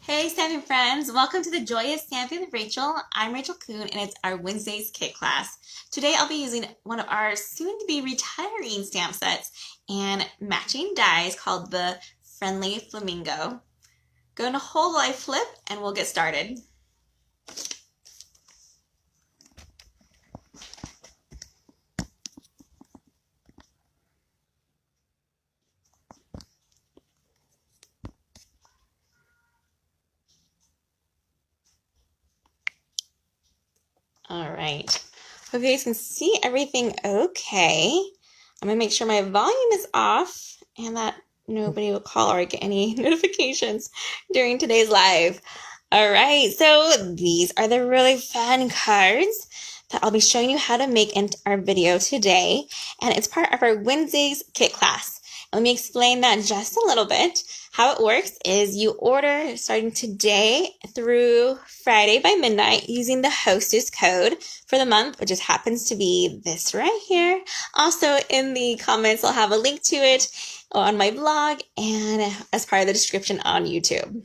Hey Stampin' friends, welcome to the Joyous Stamping with Rachel. I'm Rachel Coon and it's our Wednesday's kit class. Today I'll be using one of our soon-to-be retiring stamp sets and matching dies called the Friendly Flamingo. Go to hold while I flip and we'll get started. All right, hope you guys can see everything okay. I'm gonna make sure my volume is off and that nobody will call or get any notifications during today's live. All right, so these are the really fun cards that I'll be showing you how to make in our video today, and it's part of our Wednesday's kit class. Let me explain that just a little bit. How it works is you order starting today through Friday by midnight using the hostess code for the month, which just happens to be this right here. Also in the comments, I'll have a link to it on my blog and as part of the description on YouTube.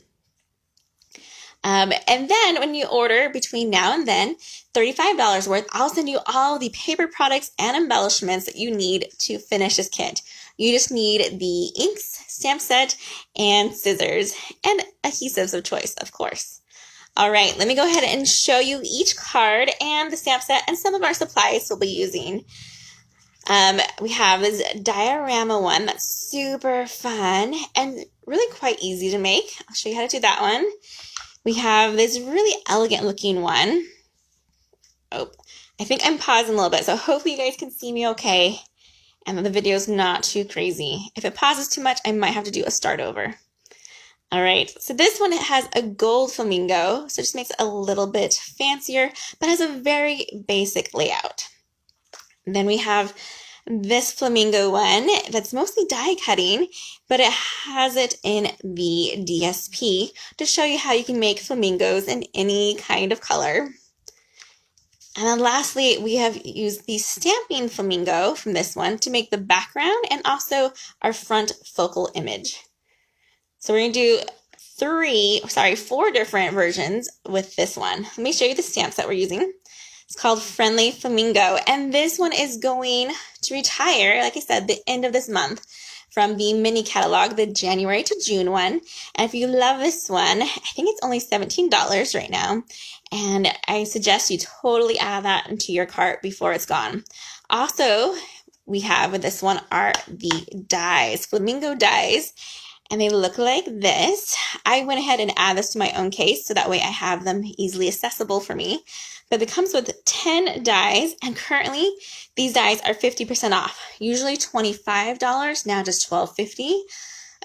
And then when you order between now and then, $35 worth, I'll send you all the paper products and embellishments that you need to finish this kit. You just need the inks, stamp set, and scissors, and adhesives of choice, of course. All right, let me go ahead and show you each card and the stamp set and some of our supplies we'll be using. We have this diorama one that's super fun and really quite easy to make. I'll show you how to do that one. We have this really elegant looking one. Oh, I think I'm pausing a little bit, so hopefully you guys can see me okay and that the video is not too crazy. If it pauses too much, I might have to do a start over. All right, so this one, it has a gold flamingo, so it just makes it a little bit fancier, but has a very basic layout. Then we have this flamingo one that's mostly die cutting, but it has it in the DSP to show you how you can make flamingos in any kind of color. And then lastly, we have used the Stampin flamingo from this one to make the background and also our front focal image. So we're going to do four different versions with this one. Let me show you the stamps that we're using. It's called Friendly Flamingo, and this one is going to retire, like I said, the end of this month from the mini catalog, the January to June one. And if you love this one, I think it's only $17 right now, and I suggest you totally add that into your cart before it's gone. Also, we have with this one are the dies, flamingo dies, and they look like this. I went ahead and added this to my own case so that way I have them easily accessible for me. But it comes with 10 dies, and currently these dies are 50% off. Usually $25, now just $12.50.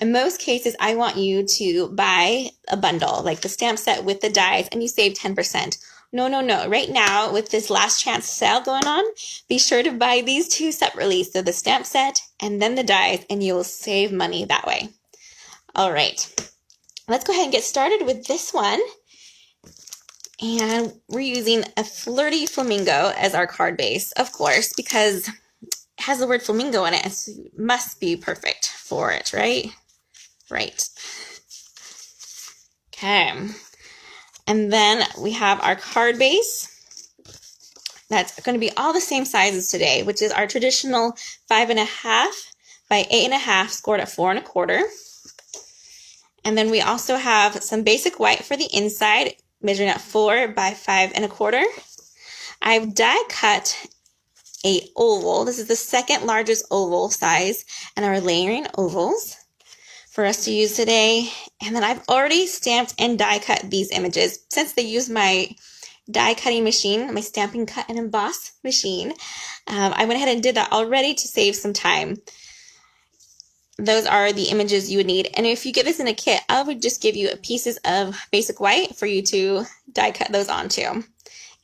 In most cases, I want you to buy a bundle, like the stamp set with the dies, and you save 10%. No. Right now, with this last chance sale going on, be sure to buy these two separately. So the stamp set and then the dies, and you'll save money that way. All right, let's go ahead and get started with this one. And we're using a Flirty Flamingo as our card base, of course, because it has the word flamingo in it. It must be perfect for it, right? Right. Okay. And then we have our card base. That's going to be all the same sizes today, which is our traditional 5.5 by 8.5 scored at 4 1/4. And then we also have some basic white for the inside, measuring at 4 by 5 1/4. I've die cut a oval. This is the second largest oval size and our layering ovals for us to use today. And then I've already stamped and die cut these images since they use my die cutting machine, my Stampin' Cut and Emboss machine. I went ahead and did that already to save some time. Those are the images you would need. And if you get this in a kit, I would just give you pieces of basic white for you to die cut those onto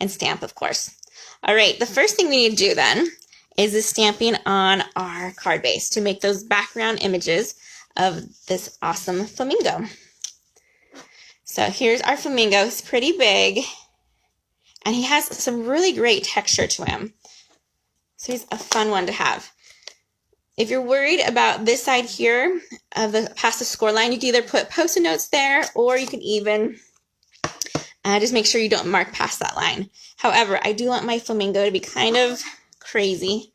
and stamp, of course. All right, the first thing we need to do then is the stamping on our card base to make those background images of this awesome flamingo. So here's our flamingo. He's pretty big, and he has some really great texture to him. So he's a fun one to have. If you're worried about this side here of the past the score line, you can either put Post-it notes there, or you can even just make sure you don't mark past that line. However, I do want my flamingo to be kind of crazy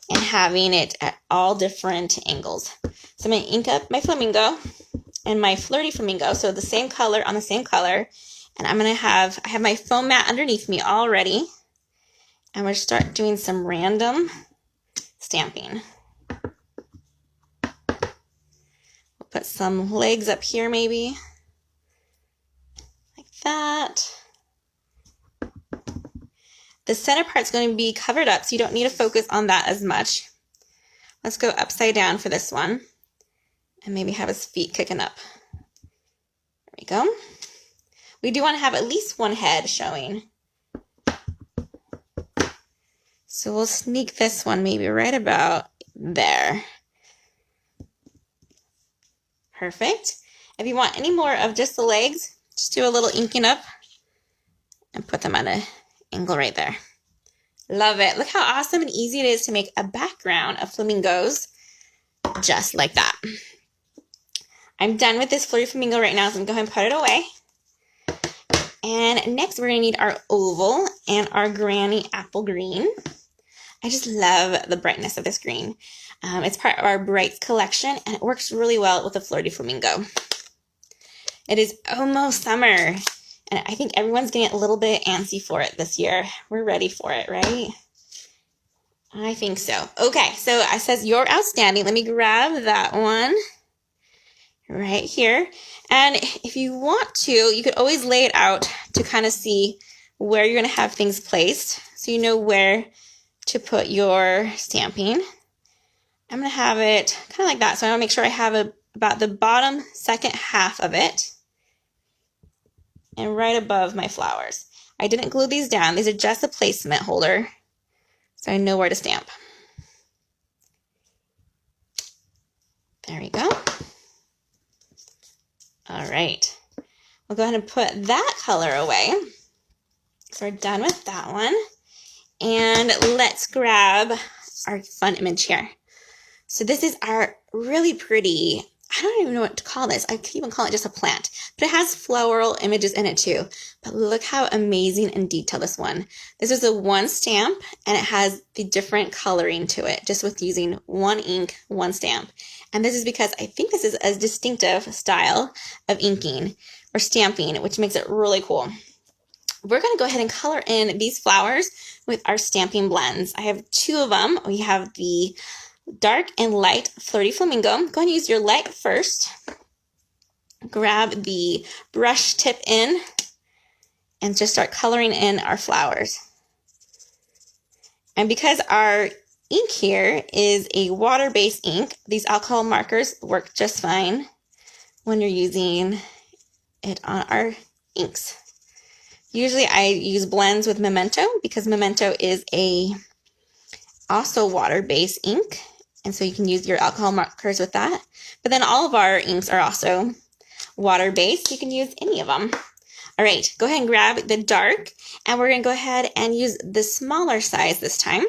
and having it at all different angles. So I'm going to ink up my flamingo and my flirty flamingo, so the same color on the same color. And I have my foam mat underneath me already. And we're going to start doing some random stamping. We'll put some legs up here maybe, like that. The center part's going to be covered up, so you don't need to focus on that as much. Let's go upside down for this one, and maybe have his feet kicking up. There we go. We do want to have at least one head showing. So we'll sneak this one maybe right about there. Perfect. If you want any more of just the legs, just do a little inking up and put them on an angle right there. Love it. Look how awesome and easy it is to make a background of flamingos just like that. I'm done with this flirty flamingo right now, so I'm going to go ahead and put it away. And next we're going to need our oval and our granny apple green. I just love the brightness of this green. It's part of our Brights collection, and it works really well with the flirty flamingo. It is almost summer, and I think everyone's getting a little bit antsy for it this year. We're ready for it, right? I think so. Okay, so it says you're outstanding. Let me grab that one right here. And if you want to, you could always lay it out to kind of see where you're going to have things placed, so you know where to put your stamping. I'm going to have it kind of like that. So I want to make sure I have about the bottom second half of it and right above my flowers. I didn't glue these down. These are just a placement holder, so I know where to stamp. There we go. All right. We'll go ahead and put that color away. So we're done with that one. And let's grab our fun image here. So this is our really pretty, I don't even know what to call this. I could even call it just a plant, but it has floral images in it too. But look how amazing and detailed this one. This is a one stamp, and it has the different coloring to it, just with using one ink, one stamp. And this is because I think this is a distinctive style of inking or stamping, which makes it really cool. We're going to go ahead and color in these flowers with our stamping blends. I have two of them. We have the dark and light flirty flamingo. Go ahead and use your light first. Grab the brush tip in and just start coloring in our flowers. And because our ink here is a water-based ink, these alcohol markers work just fine when you're using it on our inks. Usually I use blends with Memento because Memento is also water-based ink, and so you can use your alcohol markers with that. But then all of our inks are also water-based. You can use any of them. All right, go ahead and grab the dark, and we're going to go ahead and use the smaller size this time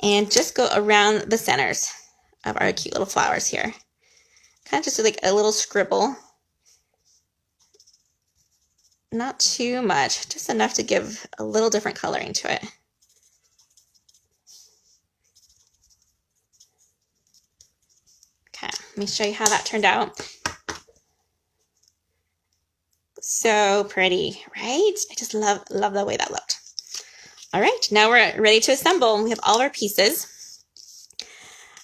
and just go around the centers of our cute little flowers here. Kind of just like a little scribble. Not too much, just enough to give a little different coloring to it. Okay, let me show you how that turned out. So pretty, right? I just love the way that looked. All right, now we're ready to assemble. We have all of our pieces.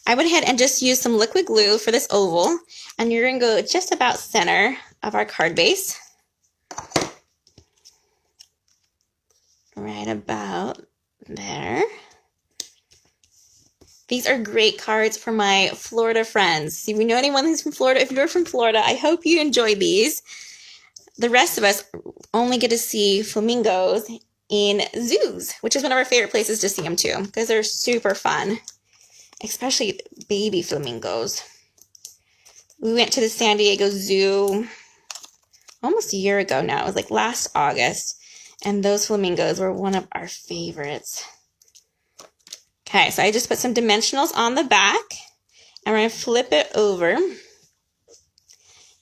I went ahead and just used some liquid glue for this oval, and you're going to go just about center of our card base. Right about there. These are great cards for my Florida friends. If you know anyone who's from Florida, if you're from Florida, I hope you enjoy these. The rest of us only get to see flamingos in zoos, which is one of our favorite places to see them too, because they're super fun, especially baby flamingos. We went to the San Diego Zoo almost a year ago now. It was like last August. And those flamingos were one of our favorites. Okay, so I just put some dimensionals on the back, and we're going to flip it over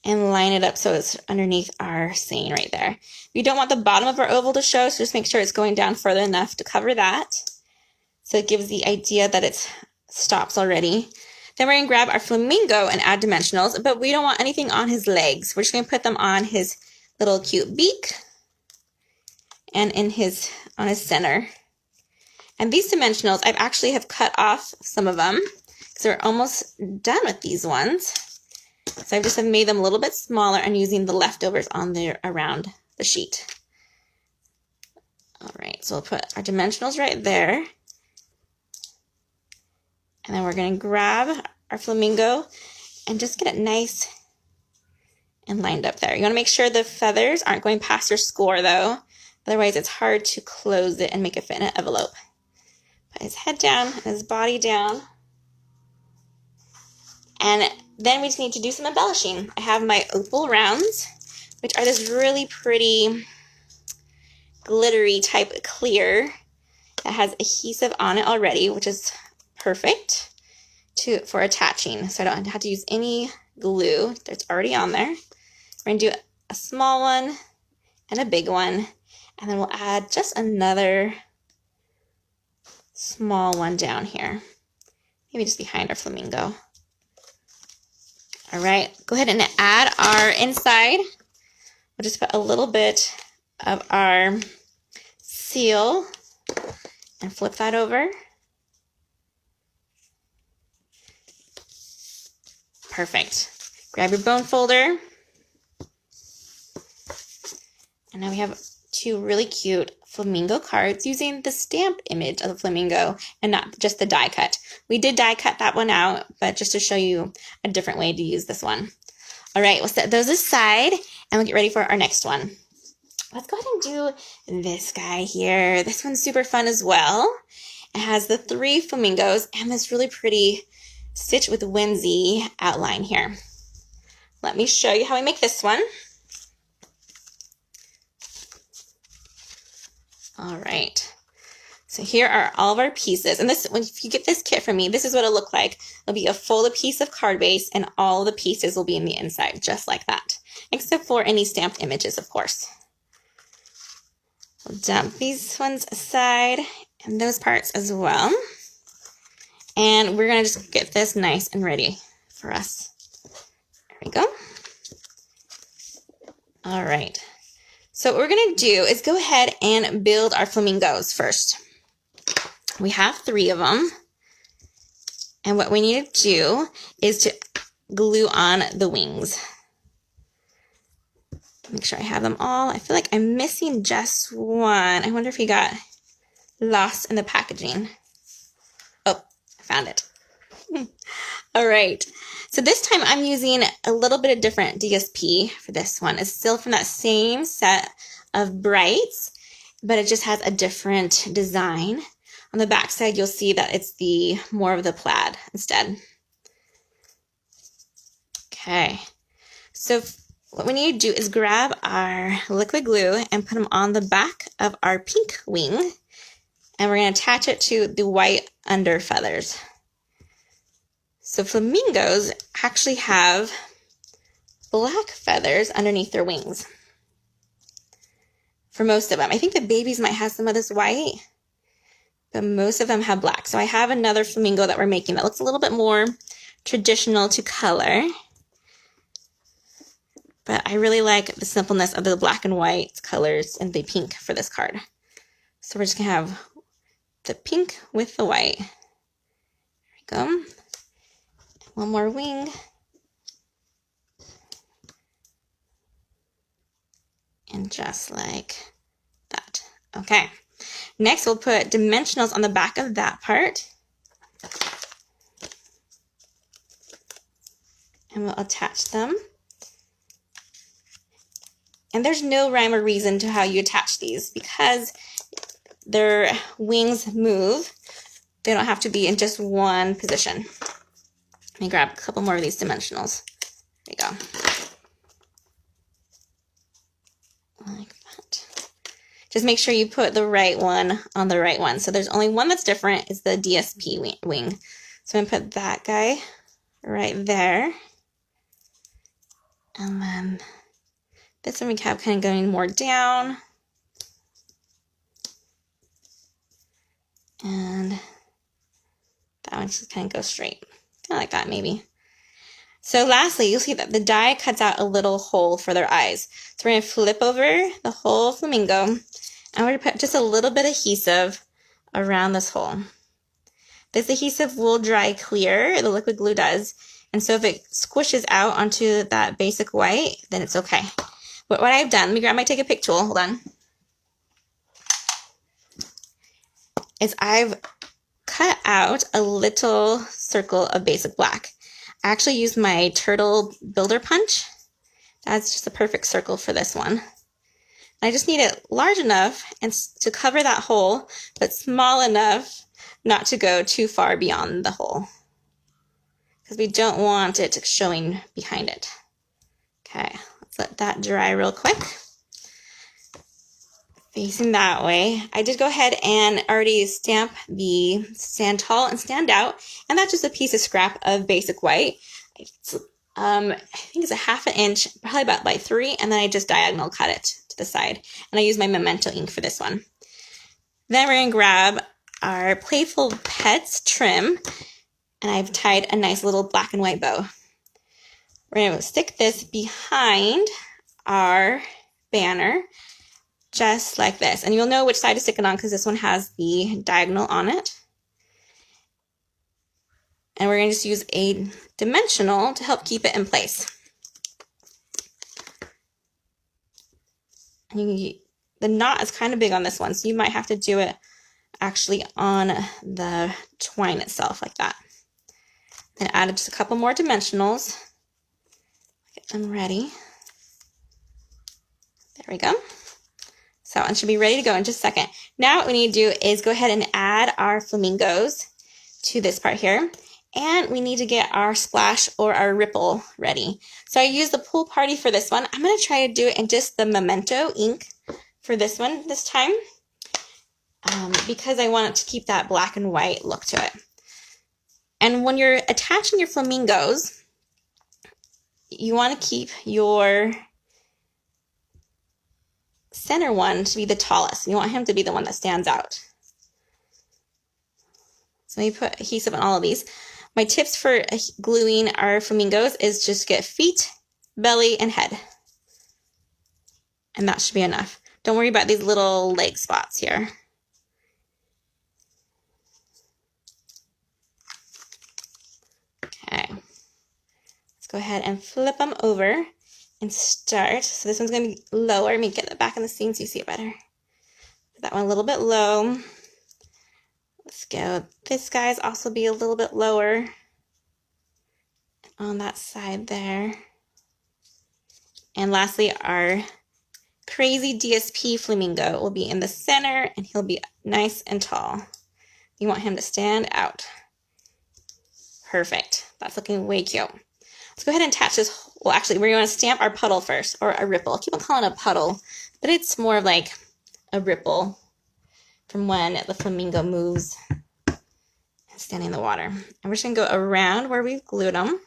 and line it up so it's underneath our saying right there. We don't want the bottom of our oval to show, so just make sure it's going down further enough to cover that. So it gives the idea that it stops already. Then we're going to grab our flamingo and add dimensionals, but we don't want anything on his legs. We're just going to put them on his little cute beak and on his center. And these dimensionals, I've actually have cut off some of them because we're almost done with these ones. So I just have made them a little bit smaller and using the leftovers on there around the sheet. All right, so we'll put our dimensionals right there. And then we're going to grab our flamingo and just get it nice and lined up there. You want to make sure the feathers aren't going past your score though. Otherwise it's hard to close it and make it fit in an envelope. Put his head down and his body down. And then we just need to do some embellishing. I have my opal rounds, which are this really pretty glittery type clear that has adhesive on it already, which is perfect for attaching. So I don't have to use any glue that's already on there. We're going to do a small one and a big one, and then we'll add just another small one down here, maybe just behind our flamingo. All right, go ahead and add our inside. We'll just put a little bit of our seal and flip that over. Perfect. Grab your bone folder. And now we have two really cute flamingo cards using the stamp image of the flamingo and not just the die cut. We did die cut that one out, but just to show you a different way to use this one. All right, we'll set those aside and we'll get ready for our next one. Let's go ahead and do this guy here. This one's super fun as well. It has the 3 flamingos and this really pretty stitch with whimsy outline here. Let me show you how we make this one. All right, so here are all of our pieces. And this, if you get this kit from me, this is what it'll look like. It'll be a folded piece of card base and all the pieces will be in the inside, just like that, except for any stamped images, of course. We'll dump these ones aside and those parts as well. And we're gonna just get this nice and ready for us. There we go. All right. So what we're going to do is go ahead and build our flamingos first. We have 3 of them. And what we need to do is to glue on the wings. Make sure I have them all. I feel like I'm missing just one. I wonder if he got lost in the packaging. Oh, I found it. All right. So this time I'm using a little bit of different DSP for this one. It's still from that same set of brights, but it just has a different design. On the back side, you'll see that it's the more of the plaid instead. Okay. So what we need to do is grab our liquid glue and put them on the back of our pink wing, and we're going to attach it to the white under feathers. So flamingos actually have black feathers underneath their wings. For most of them. I think the babies might have some of this white, but most of them have black. So I have another flamingo that we're making that looks a little bit more traditional to color. But I really like the simpleness of the black and white colors and the pink for this card. So we're just going to have the pink with the white. There we go. One more wing. And just like that. Okay. Next, we'll put dimensionals on the back of that part. And we'll attach them. And there's no rhyme or reason to how you attach these because their wings move. They don't have to be in just one position. Let me grab a couple more of these dimensionals. There we go. Like that. Just make sure you put the right one on the right one. So there's only one that's different, is the DSP wing. So I'm going to put that guy right there. And then this one we have kind of going more down. And that one just kind of goes straight. Kind of like that maybe. So lastly, you'll see that the die cuts out a little hole for their eyes. So we're going to flip over the whole flamingo. And we're going to put just a little bit of adhesive around this hole. This adhesive will dry clear, the liquid glue does. And so if it squishes out onto that basic white, then it's okay. But what I've done, let me grab my Take a Pic tool, hold on. Is I've cut out a little circle of basic black. I actually used my turtle builder punch. That's just a perfect circle for this one. And I just need it large enough and to cover that hole, but small enough not to go too far beyond the hole, because we don't want it showing behind it. Okay, let's let that dry real quick. Facing that way. I did go ahead and already stamp the stand tall and stand out, and that's just a piece of scrap of basic white. It's, I think it's a 1/2 inch, probably about by 3, and then I just diagonal cut it to the side, and I use my Memento ink for this one. Then we're going to grab our Playful Pets trim, and I've tied a nice little black and white bow. We're going to stick this behind our banner, just like this. And you'll know which side to stick it on because this one has the diagonal on it. And we're going to just use a dimensional to help keep it in place. And the knot is kind of big on this one, so you might have to do it actually on the twine itself, like that. Then add just a couple more dimensionals. Get them ready. There we go. So it should be ready to go in just a second. Now what we need to do is go ahead and add our flamingos to this part here. And we need to get our splash or our ripple ready. So I used the Pool Party for this one. I'm going to try to do it in just the Memento ink for this one this time, because I want it to keep that black and white look to it. And when you're attaching your flamingos, you want to keep your center one to be the tallest. You want him to be the one that stands out. So let me put adhesive on all of these. My tips for gluing our flamingos is just get feet, belly, and head. And that should be enough. Don't worry about these little leg spots here. Okay. Let's go ahead and flip them over and start. So this one's going to be lower. Let me get the back in the scene so you see it better. Put that one a little bit low. Let's go. This guy's also be a little bit lower on that side there. And lastly, our crazy DSP flamingo will be in the center, and he'll be nice and tall. You want him to stand out. Perfect. That's looking way cute. Let's go ahead and attach this. Well, actually, we're going to stamp our puddle first, or a ripple. I keep on calling it a puddle, but it's more of like a ripple from when the flamingo moves and standing in the water. And we're just going to go around where we've glued them,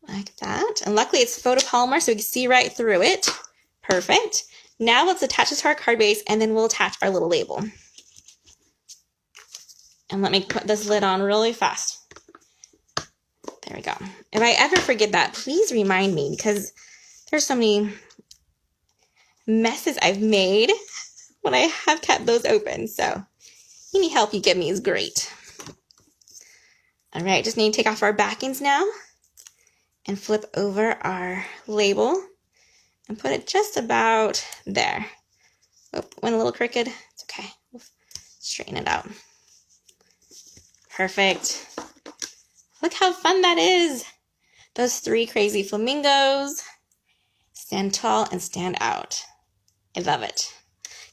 like that. And luckily, it's photopolymer, so we can see right through it. Perfect. Now let's attach this to our card base, and then we'll attach our little label. And let me put this lid on really fast. There we go. If I ever forget that, please remind me, because there's so many messes I've made when I have kept those open. So any help you give me is great. All right, just need to take off our backings now and flip over our label and put it just about there. Oh, went a little crooked. It's okay. We'll straighten it out. Perfect. Look how fun that is. Those 3 crazy flamingos. Stand tall and stand out. I love it.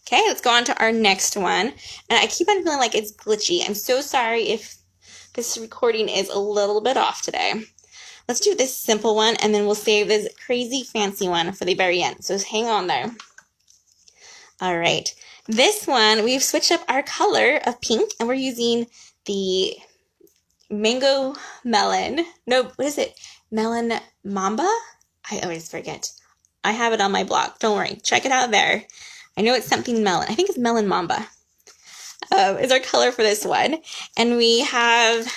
Okay, let's go on to our next one. And I keep on feeling like it's glitchy. I'm so sorry if this recording is a little bit off today. Let's do this simple one, and then we'll save this crazy fancy one for the very end. So just hang on there. All right. This one, we've switched up our color of pink, and we're using the mango melon. No, what is it? Melon mamba? I always forget. I have it on my blog. Don't worry. Check it out there. I know it's something melon. I think it's melon mamba. Is our color for this one. And we have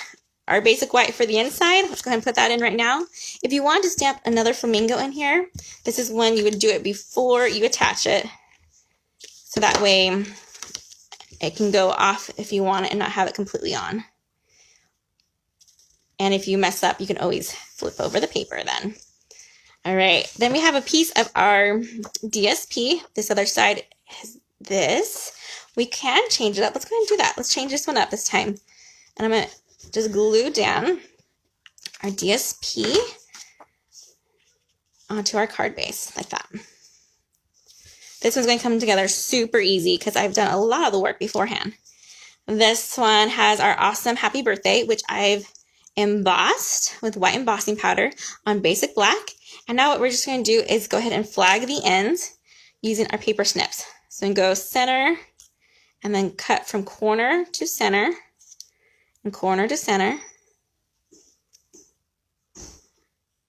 our basic white for the inside. Let's go ahead and put that in right now. If you want to stamp another flamingo in here, this is when you would do it before you attach it. So that way it can go off if you want it and not have it completely on. And if you mess up, you can always flip over the paper then. All right, then we have a piece of our DSP. This other side is this. We can change it up. Let's go ahead and do that. Let's change this one up this time. And I'm going to just glue down our DSP onto our card base like that. This one's going to come together super easy because I've done a lot of the work beforehand. This one has our awesome happy birthday, which I've embossed with white embossing powder on basic black. And now what we're just going to do is go ahead and flag the ends using our paper snips. So we go center and then cut from corner to center and corner to center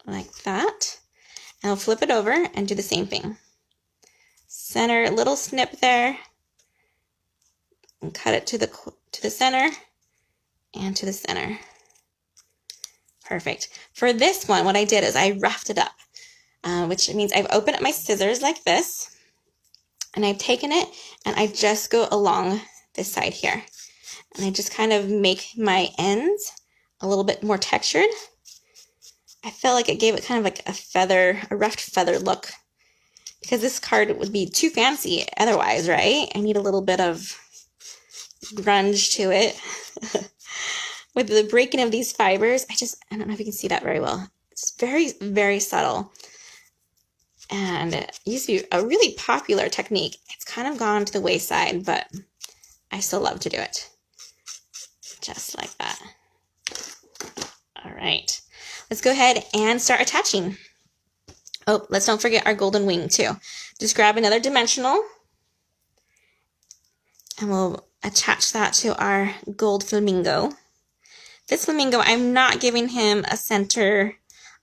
like that. And I'll flip it over and do the same thing. Center, little snip there, and cut it to the center and to the center. Perfect. For this one, what I did is I roughed it up, which means I've opened up my scissors like this, and I've taken it and I just go along this side here. And I just kind of make my ends a little bit more textured. I felt like it gave it kind of like a roughed feather look, because this card would be too fancy otherwise, right? I need a little bit of grunge to it. With the breaking of these fibers, I don't know if you can see that very well. It's very, very subtle. And it used to be a really popular technique. It's kind of gone to the wayside, but I still love to do it. Just like that. All right. Let's go ahead and start attaching. Oh, let's don't forget our golden wing too. Just grab another dimensional and we'll attach that to our gold flamingo. This flamingo, I'm not giving him a center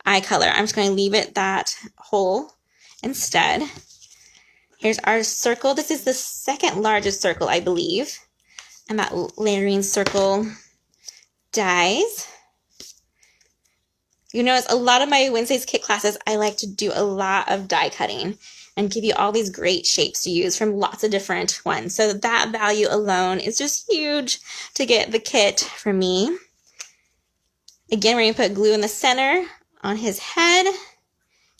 eye color. I'm just going to leave it that whole instead. Here's our circle. This is the second largest circle, I believe. And that layering circle dies. You notice a lot of my Wednesdays kit classes, I like to do a lot of die cutting and give you all these great shapes to use from lots of different ones. So that value alone is just huge to get the kit for me. Again, we're going to put glue in the center on his head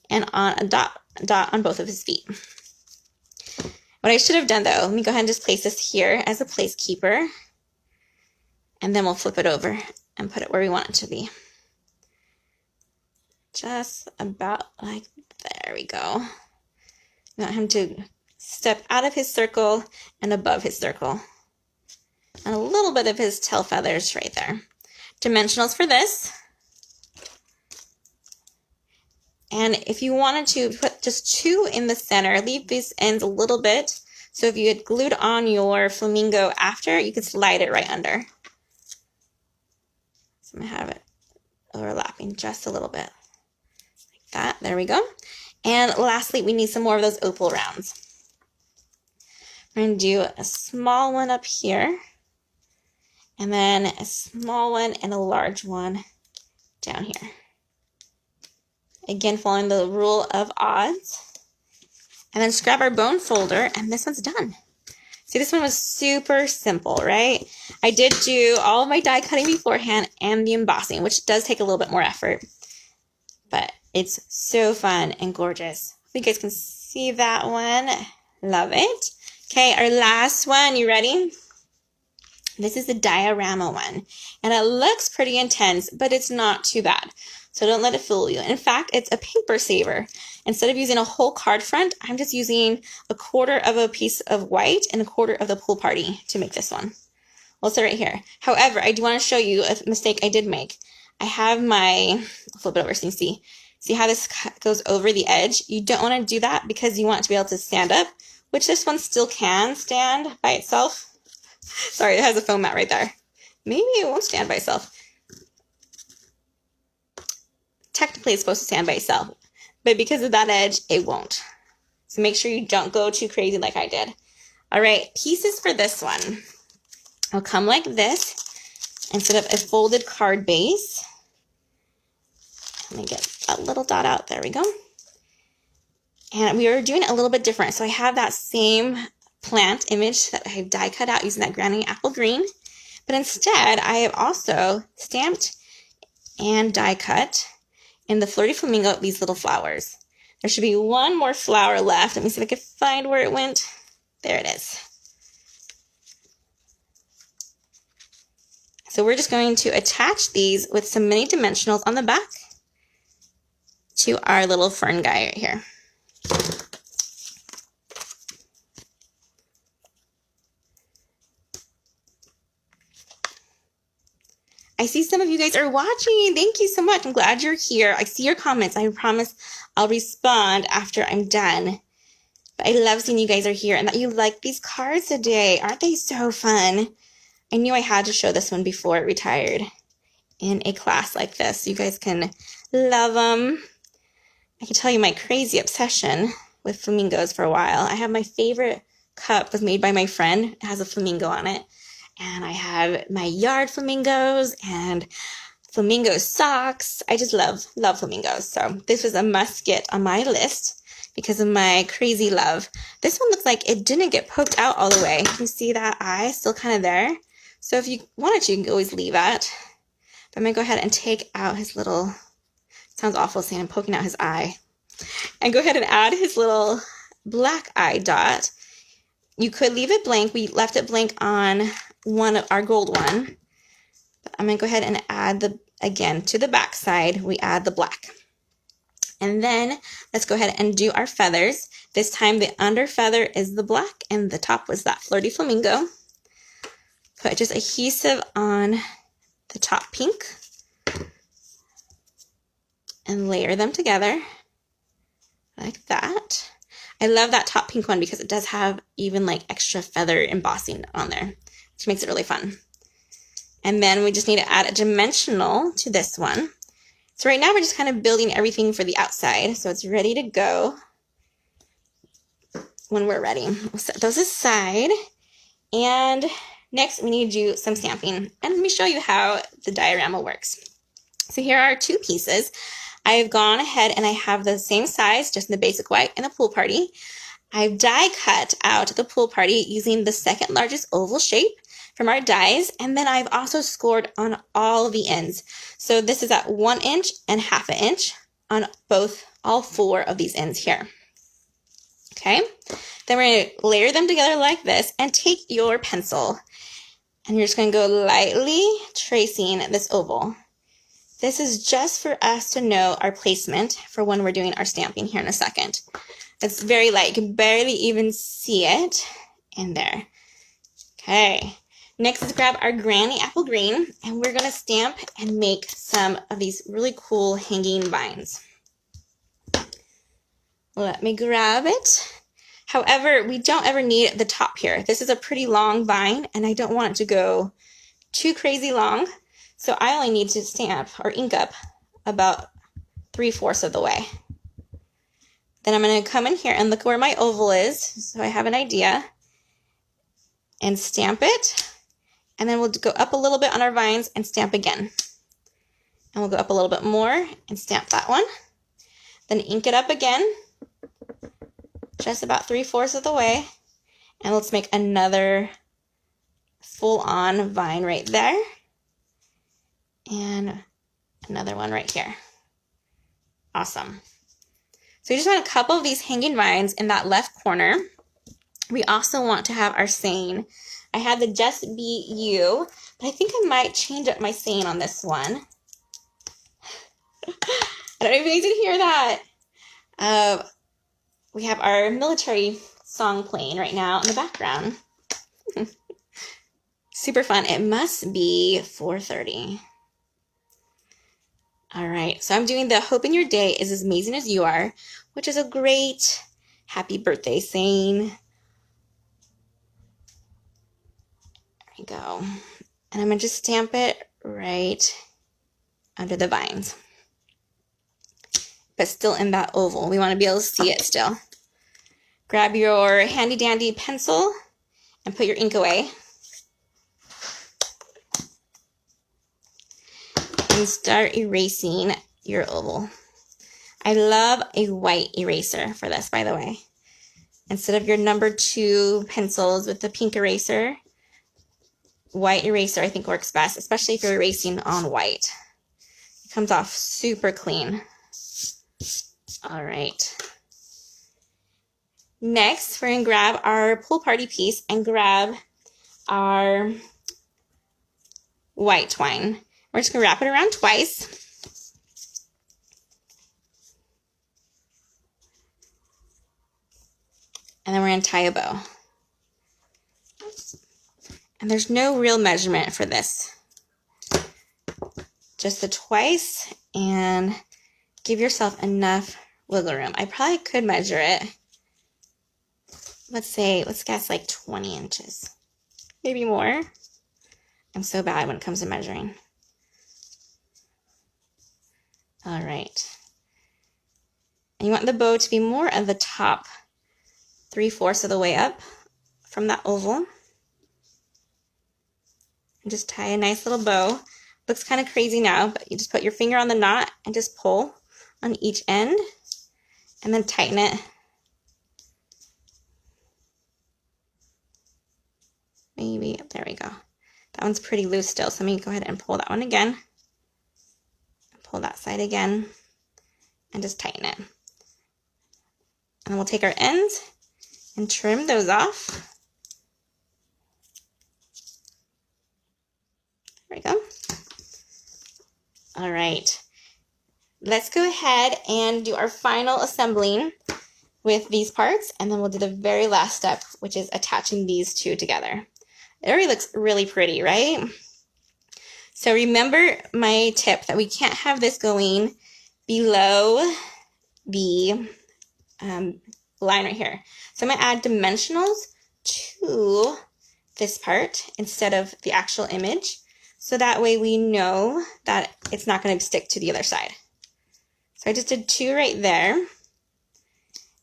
and on a dot on both of his feet. What I should have done though, let me go ahead and just place this here as a place keeper. And then we'll flip it over and put it where we want it to be. Just about like, there we go. We want him to step out of his circle and above his circle. And a little bit of his tail feathers right there. Dimensionals for this. And if you wanted to put just two in the center, leave these ends a little bit. So if you had glued on your flamingo after, you could slide it right under. So I'm going to have it overlapping just a little bit. Like that. There we go. And lastly, we need some more of those opal rounds. We're going to do a small one up here. And then a small one and a large one down here. Again, following the rule of odds. And then just grab our bone folder, and this one's done. See, this one was super simple, right? I did do all of my die cutting beforehand and the embossing, which does take a little bit more effort. But it's so fun and gorgeous. I think you guys can see that one. Love it. Okay, our last one. You ready? This is the diorama one. And it looks pretty intense, but it's not too bad. So don't let it fool you. In fact, it's a paper saver. Instead of using a whole card front, I'm just using a quarter of a piece of white and a quarter of the pool party to make this one. Well, so right here. However, I do want to show you a mistake I did make. I have my, I'll flip it over so you can see. See how this goes over the edge? You don't want to do that because you want it to be able to stand up, which this one still can stand by itself. Sorry, it has a foam mat right there. Maybe it won't stand by itself. Technically, it's supposed to stand by itself, but because of that edge, it won't. So make sure you don't go too crazy like I did. All right, pieces for this one will come like this instead of a folded card base. Let me get that little dot out. There we go. And we are doing it a little bit different. So I have that same plant image that I have die cut out using that Granny Apple Green. But instead, I have also stamped and die cut in the Flirty Flamingo these little flowers. There should be one more flower left. Let me see if I can find where it went. There it is. So we're just going to attach these with some mini dimensionals on the back to our little fern guy right here. I see some of you guys are watching. Thank you so much. I'm glad you're here. I see your comments. I promise I'll respond after I'm done. But I love seeing you guys are here and that you like these cards today. Aren't they so fun? I knew I had to show this one before it retired in a class like this. You guys can love them. I can tell you my crazy obsession with flamingos for a while. I have my favorite cup was made by my friend. It has a flamingo on it. And I have my yard flamingos and flamingo socks. I just love flamingos. So this was a must get on my list because of my crazy love. This one looks like it didn't get poked out all the way. You see that eye still kind of there? So if you wanted to, you can always leave that. But I'm going to go ahead and take out his little, sounds awful saying I'm poking out his eye. And go ahead and add his little black eye dot. You could leave it blank. We left it blank on one of our gold one. But I'm going to go ahead and add again, to the back side, we add the black. And then let's go ahead and do our feathers. This time the under feather is the black and the top was that Flirty Flamingo. Put just adhesive on the top pink and layer them together like that. I love that top pink one because it does have even like extra feather embossing on there, which makes it really fun. And then we just need to add a dimensional to this one. So right now we're just kind of building everything for the outside. So it's ready to go when we're ready. We'll set those aside. And next we need to do some stamping. And let me show you how the diorama works. So here are two pieces. I've gone ahead and I have the same size, just in the basic white and the pool party. I've die cut out the pool party using the second largest oval shape from our dies. And then I've also scored on all of the ends. So this is at 1 inch and 1/2 inch on all 4 of these ends here. Okay. Then we're going to layer them together like this and take your pencil and you're just going to go lightly tracing this oval. This is just for us to know our placement for when we're doing our stamping here in a second. It's very light. You can barely even see it in there. Okay. Next is grab our Granny Apple Green, and we're going to stamp and make some of these really cool hanging vines. Let me grab it. However, we don't ever need the top here. This is a pretty long vine, and I don't want it to go too crazy long. So I only need to stamp or ink up about 3/4 of the way. Then I'm going to come in here and look where my oval is, so I have an idea, and stamp it. And then we'll go up a little bit on our vines and stamp again. And we'll go up a little bit more and stamp that one. Then ink it up again, just about 3/4 of the way. And let's make another full-on vine right there. And another one right here. Awesome. So we just want a couple of these hanging vines in that left corner. We also want to have our saying. I had the Just Be You, but I think I might change up my saying on this one. I don't know if you guys can hear that. We have our military song playing right now in the background. Super fun. It must be 4:30. All right, so I'm doing the hoping your day is as amazing as you are, which is a great happy birthday saying. There we go. And I'm going to just stamp it right under the vines. But still in that oval. We want to be able to see it still. Grab your handy dandy pencil and put your ink away. And start erasing your oval. I love a white eraser for this, by the way. Instead of your number 2 pencils with the pink eraser, white eraser I think works best, especially if you're erasing on white. It comes off super clean. All right. Next, we're going to grab our pool party piece and grab our white twine. We're just going to wrap it around twice. And then we're going to tie a bow. And there's no real measurement for this. Just the twice, and give yourself enough wiggle room. I probably could measure it. Let's guess like 20 inches. Maybe more. I'm so bad when it comes to measuring. All right. And you want the bow to be more of the top 3/4 of the way up from that oval. And just tie a nice little bow. Looks kind of crazy now, but you just put your finger on the knot and just pull on each end and then tighten it. Maybe, there we go. That one's pretty loose still, so let me go ahead and pull that one again. Pull that side again and just tighten it. And then we'll take our ends and trim those off. There we go. All right, let's go ahead and do our final assembling with these parts, and then we'll do the very last step, which is attaching these two together. It already looks really pretty, right? So remember my tip that we can't have this going below the line right here. So I'm going to add dimensionals to this part instead of the actual image. So that way we know that it's not going to stick to the other side. So I just did 2 right there.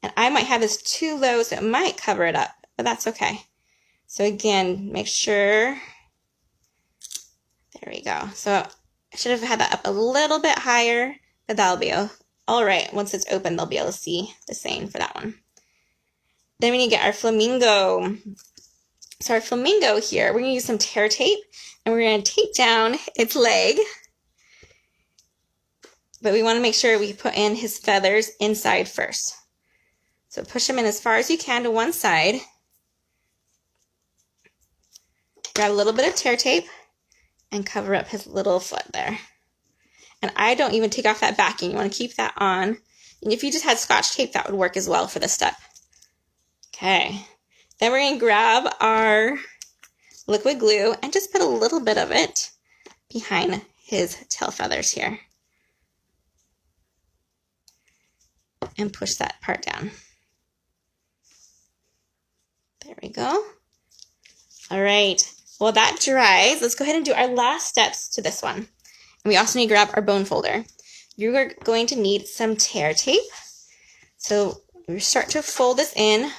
And I might have this too low, so it might cover it up, but that's okay. So again, make sure, there we go. So I should have had that up a little bit higher, but that'll be all right. Once it's open, they'll be able to see the same for that one. Then we need to get our flamingo. So our flamingo here, we're going to use some tear tape, and we're going to tape down its leg. But we want to make sure we put in his feathers inside first. So push them in as far as you can to one side. Grab a little bit of tear tape and cover up his little foot there. And I don't even take off that backing. You want to keep that on. And if you just had Scotch tape, that would work as well for this step. Okay. Then we're going to grab our liquid glue and just put a little bit of it behind his tail feathers here. And push that part down. There we go. All right. While that dries, let's go ahead and do our last steps to this one. And we also need to grab our bone folder. You're going to need some tear tape. So we start to fold this in.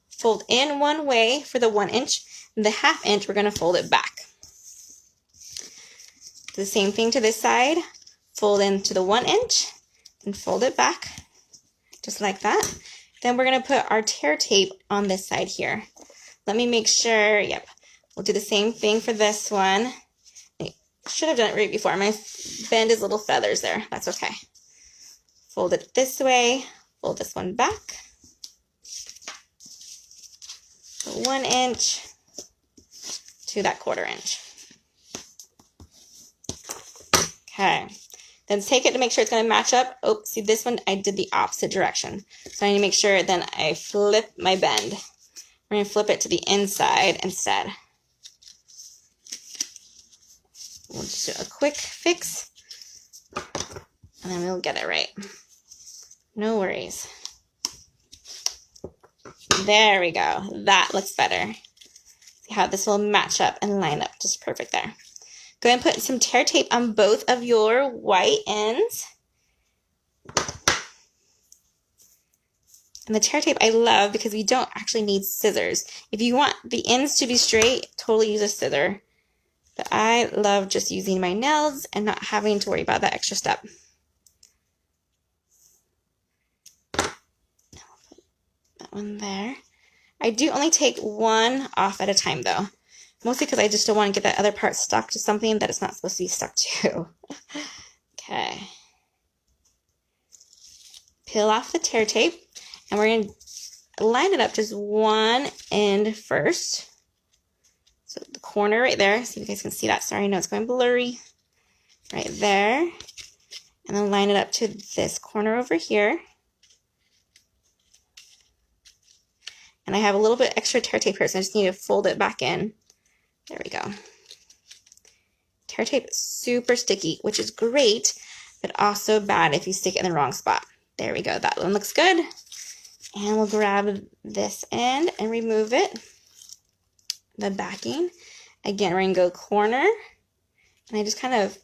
Fold in one way for the 1 inch. And the 1/2 inch, we're going to fold it back. Do the same thing to this side. Fold into the 1 inch and fold it back. Just like that. Then we're going to put our tear tape on this side here. Let me make sure, yep. We'll do the same thing for this one. I should have done it right before. I'm going to bend his little feathers there. That's okay. Fold it this way. Fold this one back. So 1 inch to that 1/4 inch. Okay. Then take it to make sure it's going to match up. Oh, see this one, I did the opposite direction. So I need to make sure then I flip my bend. We're going to flip it to the inside instead. We'll just do a quick fix. and then we'll get it right. No worries. There we go. That looks better. See how this will match up and line up just perfect there. Go ahead and put some tear tape on both of your white ends. And the tear tape I love because we don't actually need scissors. If you want the ends to be straight, totally use a scissor. But I love just using my nails and not having to worry about that extra step. That one there. I do only take one off at a time though. Mostly because I just don't want to get that other part stuck to something that it's not supposed to be stuck to. Okay. Peel off the tear tape. And we're going to line it up just one end first. So the corner right there. See if you guys can see that. Sorry, I know it's going blurry. Right there. And then line it up to this corner over here. And I have a little bit extra tear tape here, so I just need to fold it back in. There we go. Tear tape is super sticky, which is great, but also bad if you stick it in the wrong spot. There we go. That one looks good. And we'll grab this end and remove it. The backing. Again, we're going to go corner. And I just kind of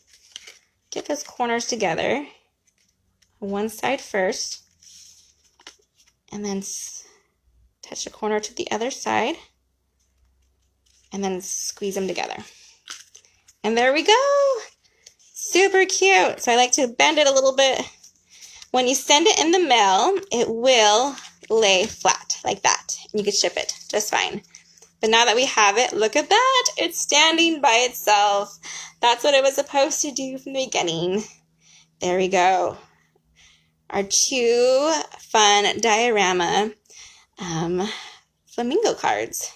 get those corners together. One side first. And then touch the corner to the other side. And then squeeze them together. And there we go. Super cute. So I like to bend it a little bit. When you send it in the mail, it will lay flat like that. And you can ship it just fine. But now that we have it, look at that. It's standing by itself. That's what it was supposed to do from the beginning. There we go. Our two fun diorama flamingo cards.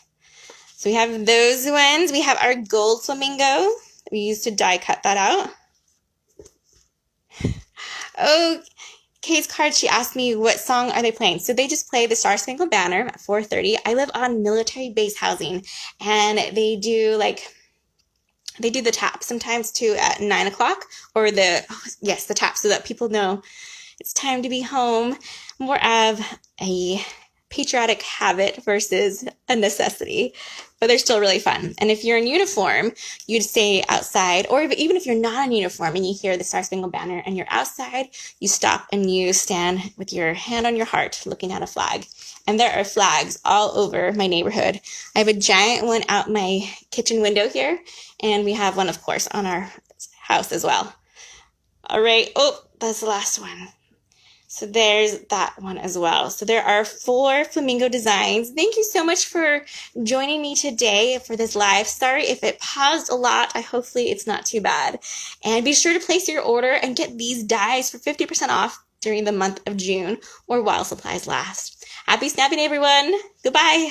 So we have those ones. We have our gold flamingo. We used to die cut that out. Oh, Kate's card, she asked me what song are they playing. So they just play the Star Spangled Banner at 4:30. I live on military base housing, and they do the tap sometimes too at 9 o'clock, or the tap, so that people know it's time to be home. More of a patriotic habit versus a necessity, but they're still really fun. And if you're in uniform, you'd stay outside, or even if you're not in uniform and you hear the Star Spangled Banner and you're outside, you stop and you stand with your hand on your heart looking at a flag. And there are flags all over my neighborhood. I have a giant one out my kitchen window here, and we have one, of course, on our house as well. All right. Oh, that's the last one. So there's that one as well. So there are 4 flamingo designs. Thank you so much for joining me today for this live. Sorry if it paused a lot. Hopefully it's not too bad. And be sure to place your order and get these dies for 50% off during the month of June or while supplies last. Happy snapping, everyone. Goodbye.